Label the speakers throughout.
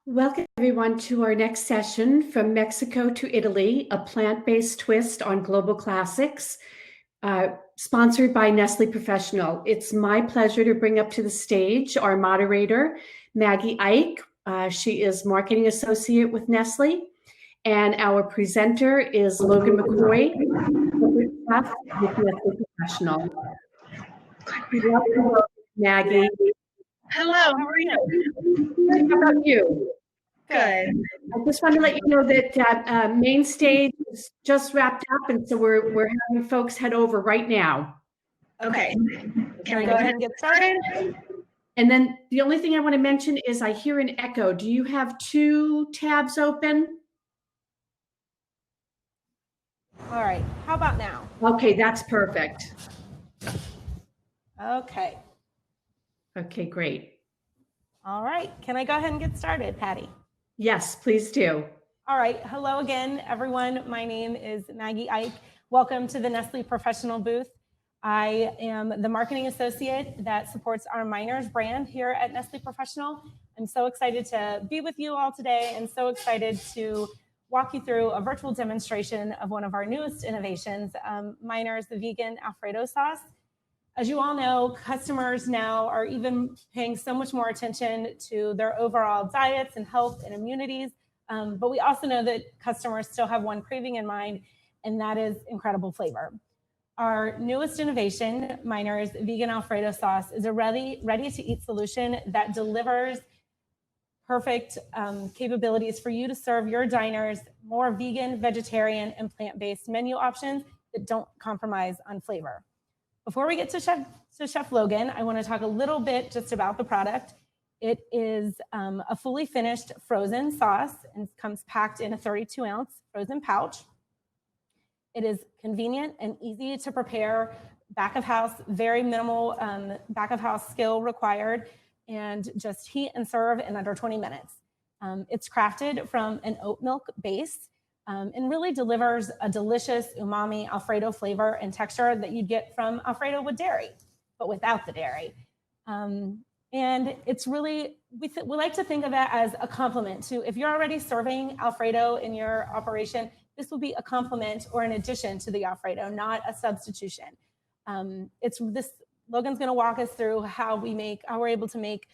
Speaker 1: Welcome everyone to our next session, From Mexico to Italy, a plant-based twist on global classics, sponsored by Nestle Professional. It's my pleasure to bring up to the stage our moderator, Maggie Eich. She is marketing associate with Nestle, and our presenter is Logan McCoy, corporate chef with Nestle Professional. Welcome, Maggie.
Speaker 2: Hello, how are you?
Speaker 1: How about you?
Speaker 2: Good.
Speaker 1: I just want to let you know that main stage is just wrapped up, and so we're having folks head over right now.
Speaker 2: Okay. Can I go ahead and get started?
Speaker 1: And then the only thing I want to mention is I hear an echo. Do you have two tabs open?
Speaker 2: All right. How about now?
Speaker 1: Okay, that's perfect.
Speaker 2: Okay.
Speaker 1: Okay, great.
Speaker 2: All right. Can I go ahead and get started, Patty?
Speaker 1: Yes, please do.
Speaker 2: All right. Hello again, everyone. My name is Maggie Eich. Welcome to the Nestle Professional booth. I am the marketing associate that supports our Miners brand here at Nestle Professional. I'm so excited to be with you all today and so excited to walk you through a virtual demonstration of one of our newest innovations, Miners, the vegan Alfredo sauce. As you all know, customers now are even paying so much more attention to their overall diets and health and immunities. But we also know that customers still have one craving in mind, and that is incredible flavor. Our newest innovation, Miners Vegan Alfredo Sauce, is a ready-to-eat solution that delivers perfect capabilities for you to serve your diners more vegan, vegetarian, and plant-based menu options that don't compromise on flavor. Before we get to Chef Logan, I want to talk a little bit just about the product. It is a fully finished frozen sauce and comes packed in a 32-ounce frozen pouch. It is convenient and easy to prepare, back of house, very minimal back of house skill required, and just heat and serve in under 20 minutes. It's crafted from an oat milk base and really delivers a delicious umami Alfredo flavor and texture that you'd get from Alfredo with dairy, but without the dairy. And it's really, we like to think of that as a complement to, if you're already serving Alfredo in your operation, this will be a complement or an addition to the Alfredo, not a substitution. Logan's gonna walk us through how we're able to make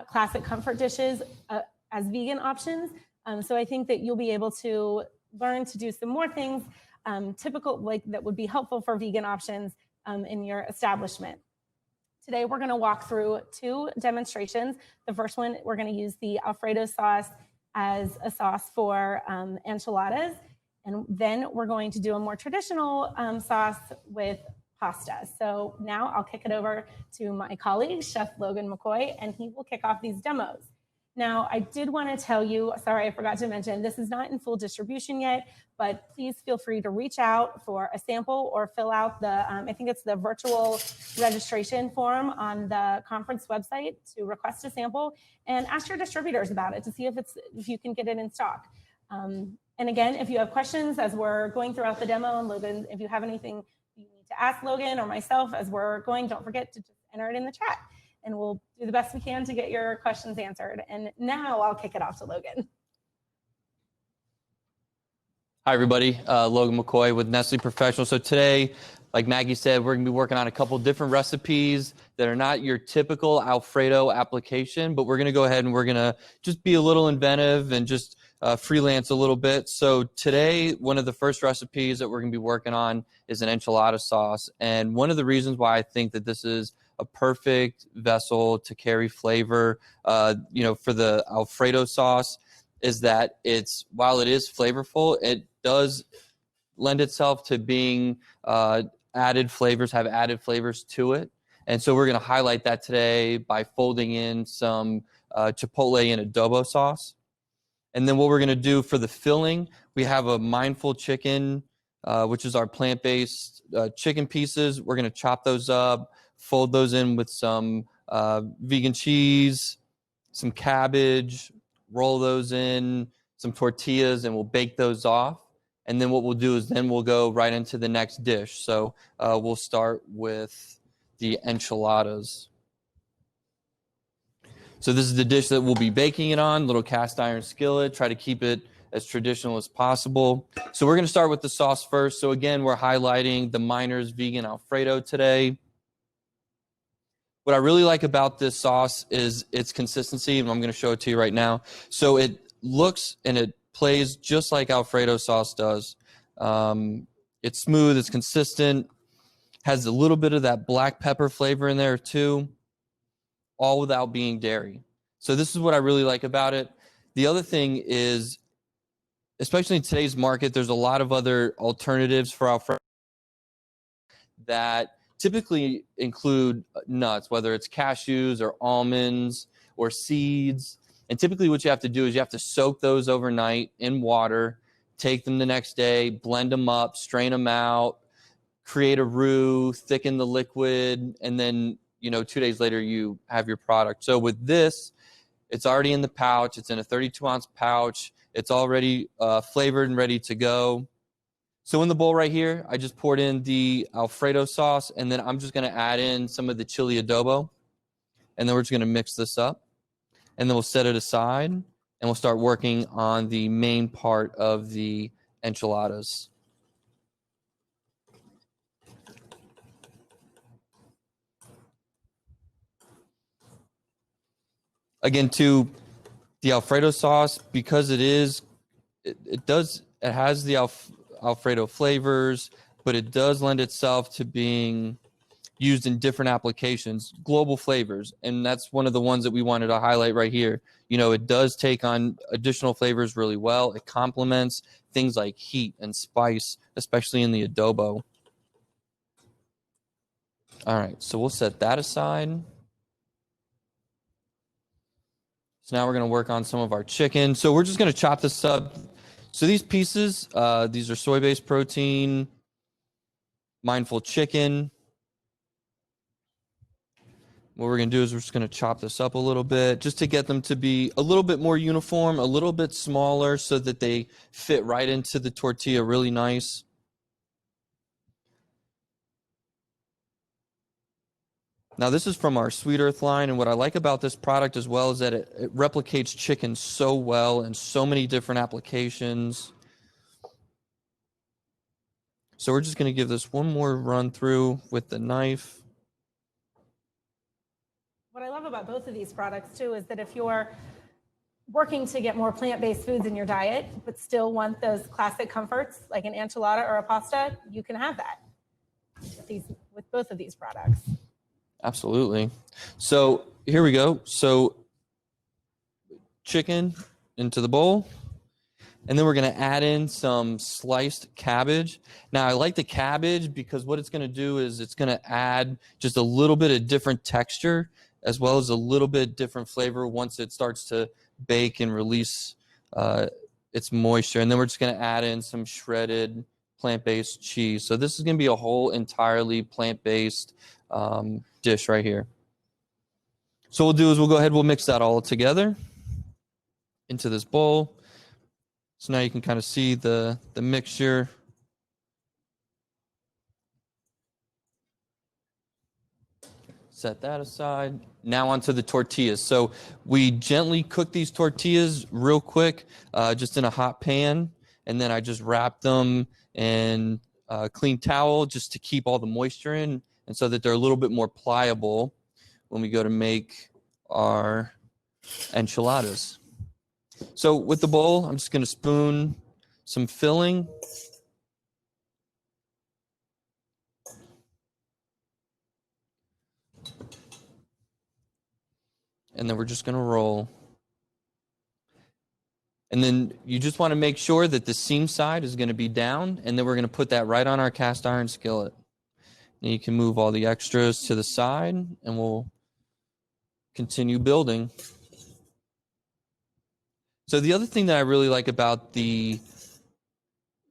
Speaker 2: classic comfort dishes as vegan options. So I think that you'll be able to learn to do some more things typical, like that would be helpful for vegan options in your establishment. Today, we're gonna walk through two demonstrations. The first one, we're gonna use the Alfredo sauce as a sauce for enchiladas. And then we're going to do a more traditional sauce with pasta. So now I'll kick it over to my colleague, Chef Logan McCoy, and he will kick off these demos. Now, I did want to tell you, sorry, I forgot to mention, this is not in full distribution yet, but please feel free to reach out for a sample or fill out the, I think it's the virtual registration form on the conference website to request a sample, and ask your distributors about it to see if you can get it in stock. And again, if you have questions as we're going throughout the demo, and Logan, if you have anything you need to ask Logan or myself as we're going, don't forget to just enter it in the chat, and we'll do the best we can to get your questions answered. And now I'll kick it off to Logan.
Speaker 3: Hi, everybody. Logan McCoy with Nestle Professional. So today, like Maggie said, we're going to be working on a couple different recipes that are not your typical Alfredo application, but we're going to go ahead and we're going to just be a little inventive and just freelance a little bit. So today, one of the first recipes that we're going to be working on is an enchilada sauce. And one of the reasons why I think that this is a perfect vessel to carry flavor, for the Alfredo sauce, is that while it is flavorful, it does lend itself to being have added flavors to it. And so we're going to highlight that today by folding in some chipotle and adobo sauce. And then what we're going to do for the filling, we have a mindful chicken, which is our plant-based chicken pieces. We're going to chop those up, fold those in with some vegan cheese, some cabbage, roll those in, some tortillas, and we'll bake those off. And then what we'll do is then we'll go right into the next dish. So we'll start with the enchiladas. So this is the dish that we'll be baking it on, little cast iron skillet, try to keep it as traditional as possible. So we're going to start with the sauce first. So again, we're highlighting the Miners Vegan Alfredo today. What I really like about this sauce is its consistency, and I'm going to show it to you right now. So it looks and it plays just like Alfredo sauce does. It's smooth, it's consistent, has a little bit of that black pepper flavor in there too, all without being dairy. So this is what I really like about it. The other thing is, especially in today's market, there's a lot of other alternatives for Alfredo that typically include nuts, whether it's cashews or almonds or seeds. And typically what you have to do is you have to soak those overnight in water, take them the next day, blend them up, strain them out, create a roux, thicken the liquid, and then 2 days later you have your product. So with this, it's already in the pouch. It's in a 32-ounce pouch. It's already flavored and ready to go. So in the bowl right here, I just poured in the Alfredo sauce, and then I'm just going to add in some of the chili adobo, and then we're just going to mix this up, and then we'll set it aside, and we'll start working on the main part of the enchiladas. Again, to the Alfredo sauce, because it has the Alfredo flavors, but it does lend itself to being used in different applications, global flavors. And that's one of the ones that we wanted to highlight right here. It does take on additional flavors really well. It complements things like heat and spice, especially in the adobo. All right, so we'll set that aside. So now we're going to work on some of our chicken. So we're just going to chop this up. So these pieces, these are soy-based protein, mindful chicken. What we're going to do is we're just going to chop this up a little bit just to get them to be a little bit more uniform, a little bit smaller so that they fit right into the tortilla really nice. Now this is from our Sweet Earth line, and what I like about this product as well is that it replicates chicken so well in so many different applications. So we're just going to give this one more run through with the knife.
Speaker 2: What I love about both of these products too is that if you're working to get more plant-based foods in your diet, but still want those classic comforts like an enchilada or a pasta, you can have that with both of these products.
Speaker 3: Absolutely. So here we go. So chicken into the bowl. And then we're going to add in some sliced cabbage. Now, I like the cabbage because what it's going to do is it's going to add just a little bit of different texture as well as a little bit different flavor once it starts to bake and release its moisture. And then we're just going to add in some shredded plant-based cheese. So this is going to be a whole entirely plant-based dish right here. So what we'll do is we'll go ahead, we'll mix that all together into this bowl. So now you can kind of see the mixture. Set that aside. Now onto the tortillas. So we gently cook these tortillas real quick, just in a hot pan. And then I just wrap them in a clean towel just to keep all the moisture in and so that they're a little bit more pliable when we go to make our enchiladas. So with the bowl, I'm just going to spoon some filling. And then we're just going to roll. And then you just want to make sure that the seam side is going to be down, and then we're going to put that right on our cast iron skillet. And you can move all the extras to the side, and we'll continue building. So the other thing that I really like about the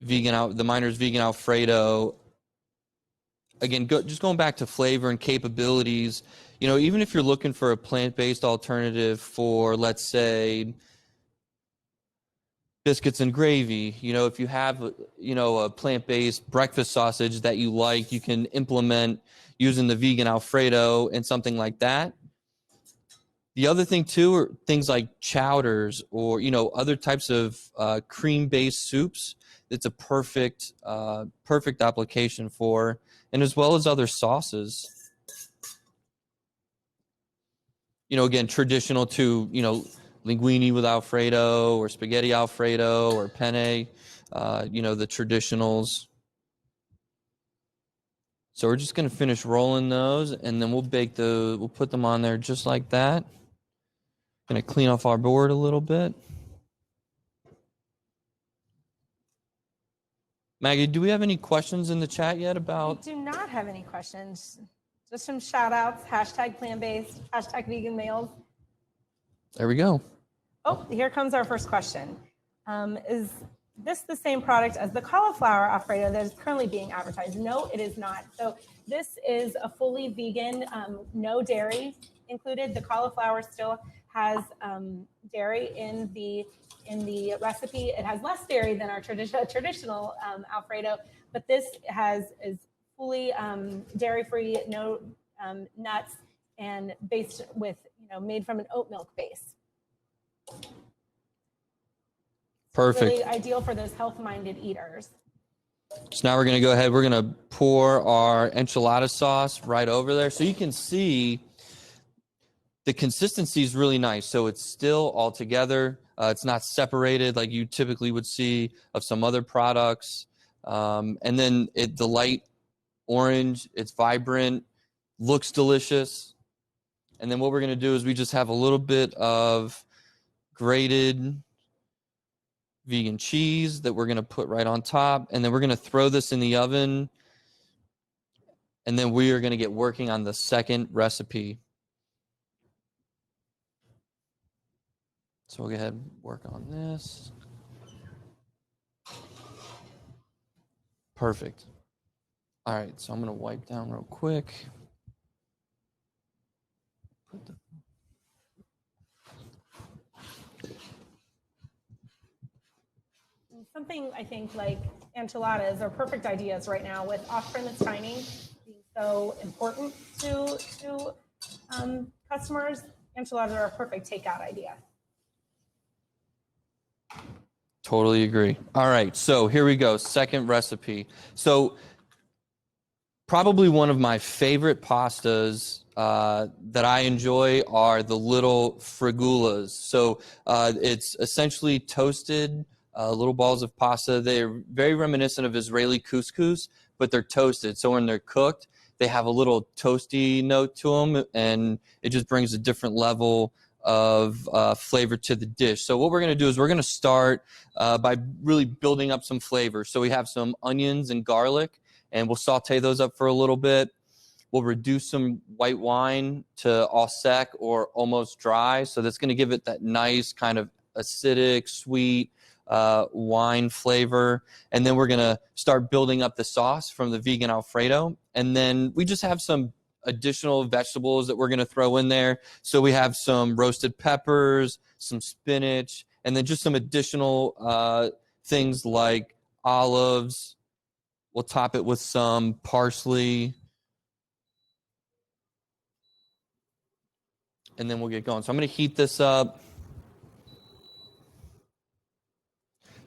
Speaker 3: Miners Vegan Alfredo, again, just going back to flavor and capabilities, you know, even if you're looking for a plant-based alternative for, let's say, biscuits and gravy, you know, if you have, you know, a plant-based breakfast sausage that you like, you can implement using the vegan Alfredo and something like that. The other thing too are things like chowders or, other types of cream-based soups. It's a perfect application for, and as well as other sauces. Again, traditional to, linguine with Alfredo or spaghetti Alfredo or penne, the traditionals. So we're just going to finish rolling those, and then we'll put them on there just like that. Going to clean off our board a little bit. Maggie, do we have any questions in the chat yet about?
Speaker 2: We do not have any questions. Just some shout outs, hashtag plant-based, hashtag vegan meals.
Speaker 3: There we go.
Speaker 2: Oh, here comes our first question. Is this the same product as the cauliflower Alfredo that is currently being advertised? No, it is not. So this is a fully vegan, no dairy included. The cauliflower still has dairy in the recipe. It has less dairy than our traditional Alfredo, but this is fully dairy-free, no nuts, and based with, made from an oat milk base.
Speaker 3: Perfect.
Speaker 2: Really ideal for those health-minded eaters.
Speaker 3: So now we're going to go ahead. We're going to pour our enchilada sauce right over there. So you can see the consistency is really nice. So it's still all together. It's not separated like you typically would see of some other products. And then the light orange, it's vibrant, looks delicious. And then what we're going to do is we just have a little bit of grated vegan cheese that we're going to put right on top. And then we're going to throw this in the oven. And then we are going to get working on the second recipe. So we'll go ahead and work on this. Perfect. All right, so I'm going to wipe down real quick.
Speaker 2: Something I think like enchiladas are perfect ideas right now with off-premise dining being so important to customers. Enchiladas are a perfect takeout idea.
Speaker 3: Totally agree. All right, so here we go. Second recipe. So probably one of my favorite pastas that I enjoy are the little frigulas. So it's essentially toasted little balls of pasta. They're very reminiscent of Israeli couscous, but they're toasted. So when they're cooked, they have a little toasty note to them, and it just brings a different level of flavor to the dish. So what we're going to do is we're going to start by really building up some flavor. So we have some onions and garlic, and we'll saute those up for a little bit. We'll reduce some white wine to au sec or almost dry. So that's going to give it that nice kind of acidic, sweet wine flavor. And then we're going to start building up the sauce from the vegan Alfredo. And then we just have some additional vegetables that we're going to throw in there. So we have some roasted peppers, some spinach, and then just some additional things like olives. We'll top it with some parsley. And then we'll get going. So I'm going to heat this up.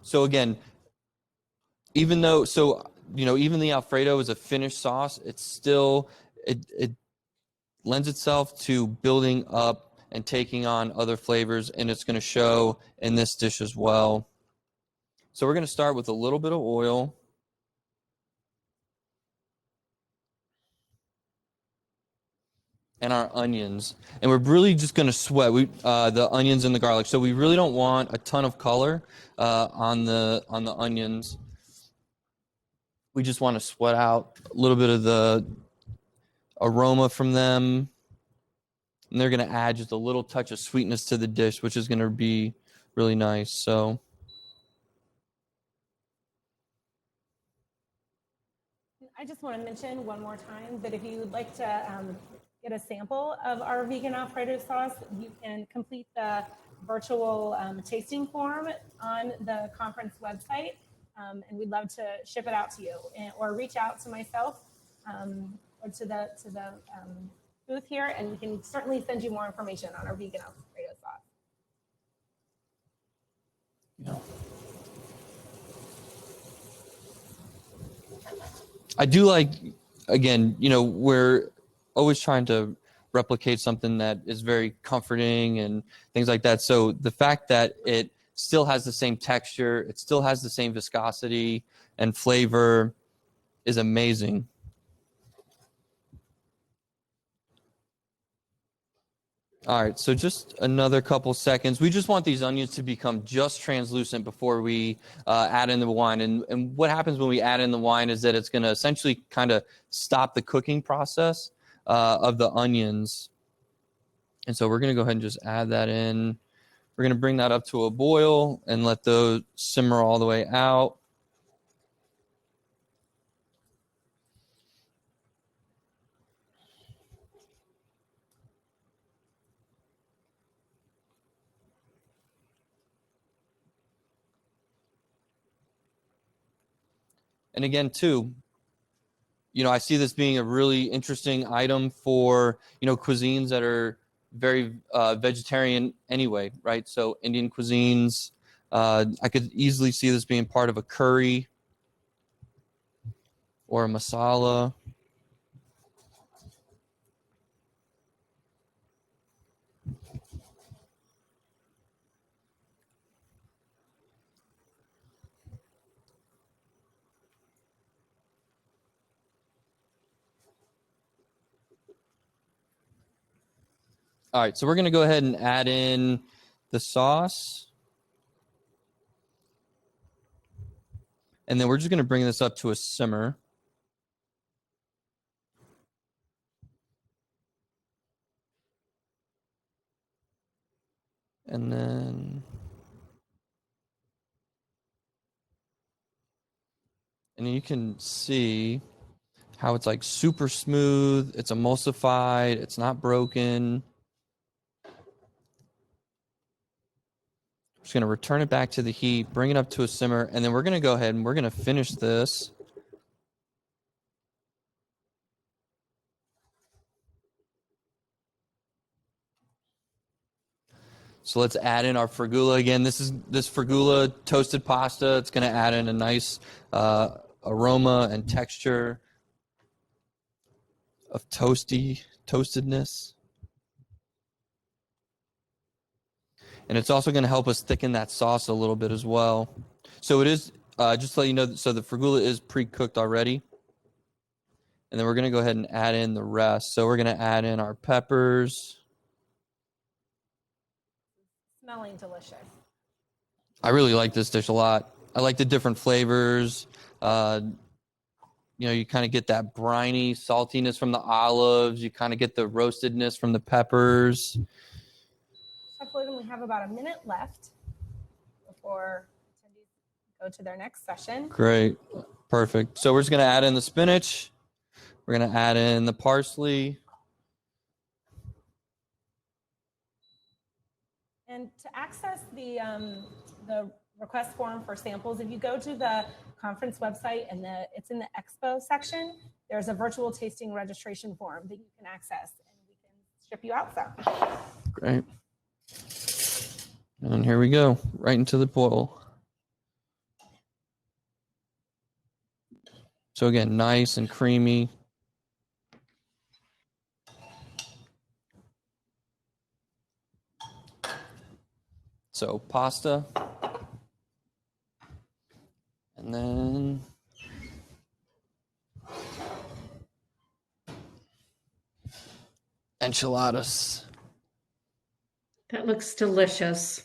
Speaker 3: So again, even the Alfredo is a finished sauce, it's still, it lends itself to building up and taking on other flavors, and it's going to show in this dish as well. So we're going to start with a little bit of oil. And our onions, and we're really just going to sweat the onions and the garlic. So we really don't want a ton of color on the onions. We just want to sweat out a little bit of the aroma from them, and they're going to add just a little touch of sweetness to the dish, which is going to be really nice. So
Speaker 2: I just want to mention one more time that if you would like to get a sample of our vegan Alfredo sauce, you can complete the virtual tasting form on the conference website, and we'd love to ship it out to you, or reach out to myself or to the booth here, and we can certainly send you more information on our vegan Alfredo sauce.
Speaker 3: I do like, again, we're always trying to replicate something that is very comforting and things like that. So the fact that it still has the same texture, it still has the same viscosity and flavor is amazing. All right, so just another couple seconds. We just want these onions to become just translucent before we add in the wine. And what happens when we add in the wine is that it's going to essentially kind of stop the cooking process of the onions. And so we're going to go ahead and just add that in. We're going to bring that up to a boil and let those simmer all the way out. And again, too, I see this being a really interesting item for, cuisines that are very vegetarian anyway, right? So Indian cuisines, I could easily see this being part of a curry or a masala. All right, so we're going to go ahead and add in the sauce. And then we're just going to bring this up to a simmer. And then you can see how it's like super smooth. It's emulsified. It's not broken. Just going to return it back to the heat, bring it up to a simmer, and then we're going to go ahead and we're going to finish this. So let's add in our fragula again. This fragula toasted pasta. It's going to add in a nice aroma and texture of toastedness. And it's also going to help us thicken that sauce a little bit as well. So it is, just to let you know, so the fragula is pre-cooked already. And then we're going to go ahead and add in the rest. So we're going to add in our peppers.
Speaker 2: Smelling delicious.
Speaker 3: I really like this dish a lot. I like the different flavors. You kind of get that briny saltiness from the olives. You kind of get the roastedness from the peppers.
Speaker 2: Chef Logan, we have about a minute left before attendees go to their next session.
Speaker 3: Great. Perfect. So we're just going to add in the spinach. We're going to add in the parsley.
Speaker 2: And to access the request form for samples, if you go to the conference website and it's in the expo section, there's a virtual tasting registration form that you can access, and we can ship you out some.
Speaker 3: Great. And here we go, right into the boil. So again, nice and creamy. So pasta. And then enchiladas.
Speaker 1: That looks delicious.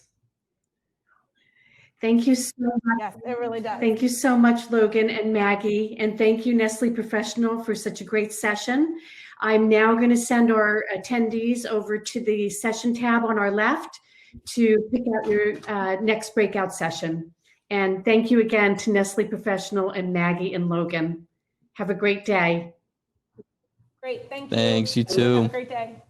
Speaker 1: Thank you so much.
Speaker 2: Yes, it really does.
Speaker 1: Thank you so much, Logan and Maggie. And thank you, Nestle Professional, for such a great session. I'm now going to send our attendees over to the session tab on our left to pick out your next breakout session. And thank you again to Nestle Professional and Maggie and Logan. Have a great day.
Speaker 2: Great, thank you.
Speaker 3: Thanks, you too.
Speaker 2: Have a great day.